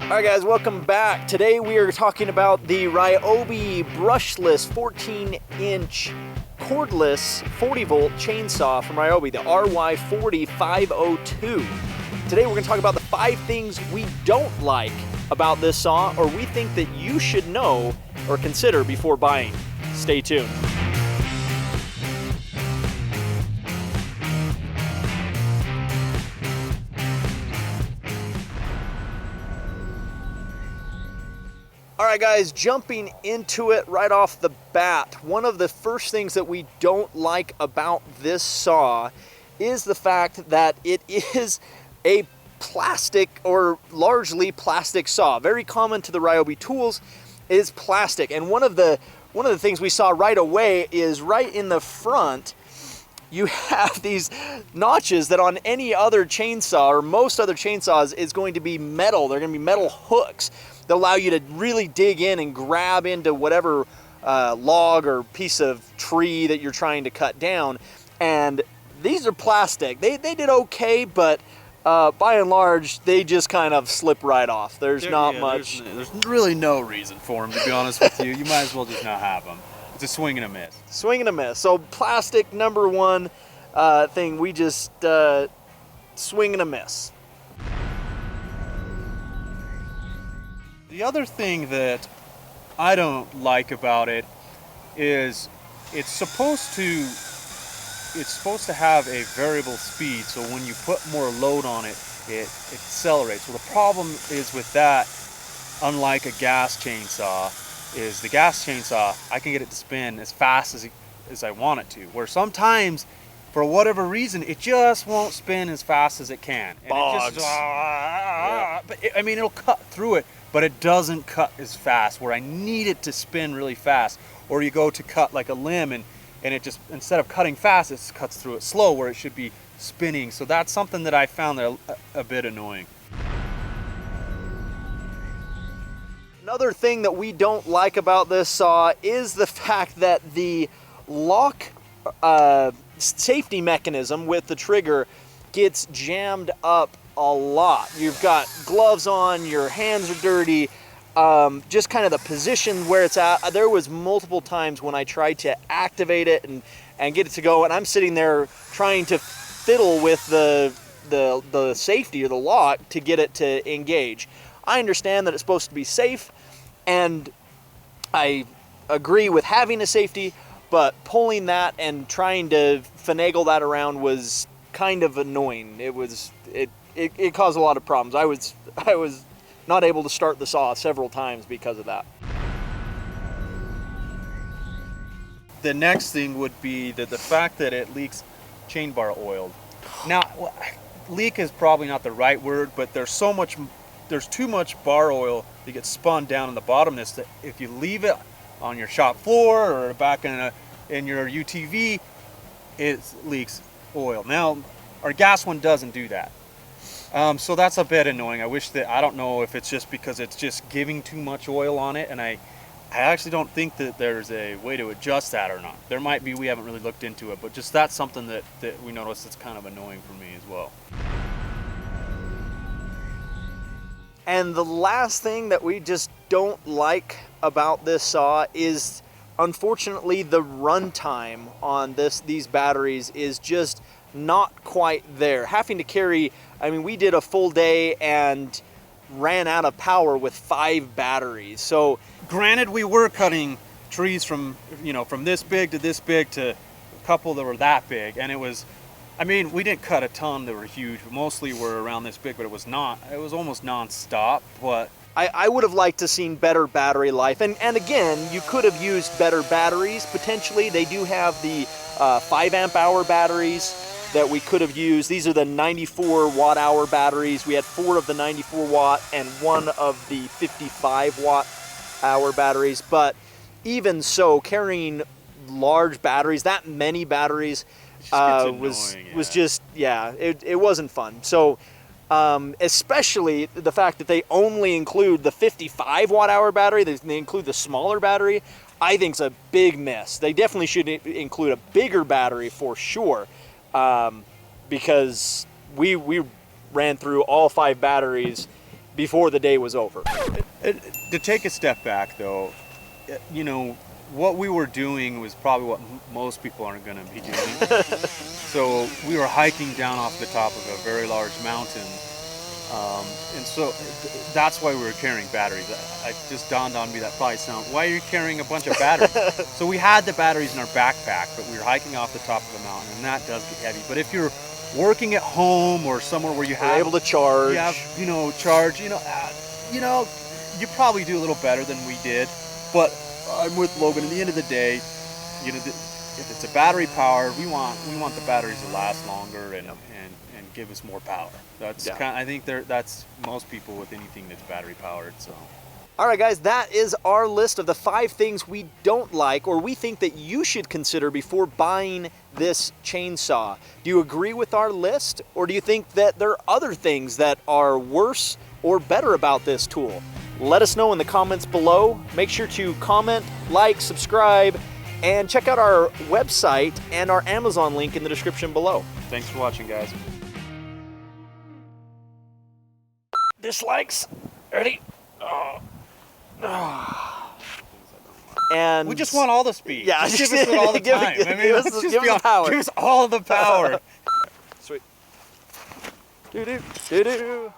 Alright guys, welcome back. Today we are talking about the Ryobi Brushless 14-inch cordless 40-volt chainsaw from Ryobi, the RY40502. Today we're going to talk about the 5 things we don't like about this saw, or we think that you should know or consider before buying. Stay tuned. Alright guys, jumping into it right off the bat, one of the first things that we don't like about this saw is the fact that it is a plastic or largely plastic saw. Very common to the Ryobi tools is plastic, and one of the things we saw right away is right in the front you have these notches that on any other chainsaw or most other chainsaws is going to be metal. They're going to be metal hooks that allow you to really dig in and grab into whatever log or piece of tree that you're trying to cut down. And these are plastic. They did okay, but by and large, they just kind of slip right off. There's not much. There's really no reason for them, to be honest with you. You might as well just not have them. It's a swing and a miss. Swing and a miss. So plastic, number one thing, we just swing and a miss. The other thing that I don't like about it is it's supposed to have a variable speed, so when you put more load on it, it accelerates. Well, the problem is with that, unlike a gas chainsaw, is the gas chainsaw, I can get it to spin as fast as I want it to, where sometimes, for whatever reason, it just won't spin as fast as it can. And Bogs. But I mean, it'll cut through it, but it doesn't cut as fast, where I need it to spin really fast. Or you go to cut like a limb, and it just, instead of cutting fast, it cuts through it slow, where it should be spinning. So that's something that I found a bit annoying. Another thing that we don't like about this saw is the fact that the lock safety mechanism with the trigger gets jammed up a lot. You've got gloves on, your hands are dirty, just kind of the position where it's at. There was multiple times when I tried to activate it and get it to go, and I'm sitting there trying to fiddle with the safety or the lock to get it to engage. I understand that it's supposed to be safe, and I agree with having a safety, but pulling that and trying to finagle that around was kind of annoying. It caused a lot of problems. I was not able to start the saw several times because of that. The next thing would be the fact that it leaks chain bar oil. Now, leak is probably not the right word, but there's too much bar oil that gets spun down in the bottom of this, that if you leave it on your shop floor or back in your UTV, it leaks oil. Now, our gas one doesn't do that. So that's a bit annoying. I don't know if it's just because it's just giving too much oil on it, and I actually don't think that there's a way to adjust that or not. There might be, we haven't really looked into it, but just that's something that we noticed that's kind of annoying for me as well. And the last thing that we just don't like about this saw is, unfortunately, the runtime on these batteries is just not quite there. Having to carry, I mean, we did a full day and ran out of power with 5 batteries. So granted, we were cutting trees from this big to this big to a couple that were that big, and it was, I mean, we didn't cut a ton that were huge, but mostly were around this big, but it was almost non-stop. But I would have liked to seen better battery life, and again, you could have used better batteries potentially. They do have the 5 amp hour batteries that we could have used. These are the 94 watt hour batteries. We had 4 of the 94 watt and 1 of the 55 watt hour batteries, but even so, carrying large batteries, that many batteries, was just, yeah, it wasn't fun. So especially the fact that they only include the 55 watt hour battery, they include the smaller battery, I think is a big miss. They definitely should include a bigger battery for sure, because we ran through all 5 batteries before the day was over. To take a step back, though, you know, what we were doing was probably what most people aren't going to be doing. So we were hiking down off the top of a very large mountain, and so that's why we were carrying batteries. It just dawned on me that probably why are you carrying a bunch of batteries? So we had the batteries in our backpack, but we were hiking off the top of the mountain, and that does get heavy. But if you're working at home or somewhere where you have able to charge, charge, you probably do a little better than we did. But I'm with Logan. At the end of the day, you know, if it's a battery powered, we want the batteries to last longer and give us more power. That's I think that's most people with anything that's battery powered. So. All right, guys, that is our list of the 5 things we don't like or we think that you should consider before buying this chainsaw. Do you agree with our list, or do you think that there are other things that are worse or better about this tool? Let us know in the comments below. Make sure to comment, like, subscribe, and check out our website and our Amazon link in the description below. Thanks for watching, guys. Dislikes. Ready? And we just want all the speed. Yeah, just give us it all the time. Give us power. Give us all the power. Sweet. Do-do, do-do.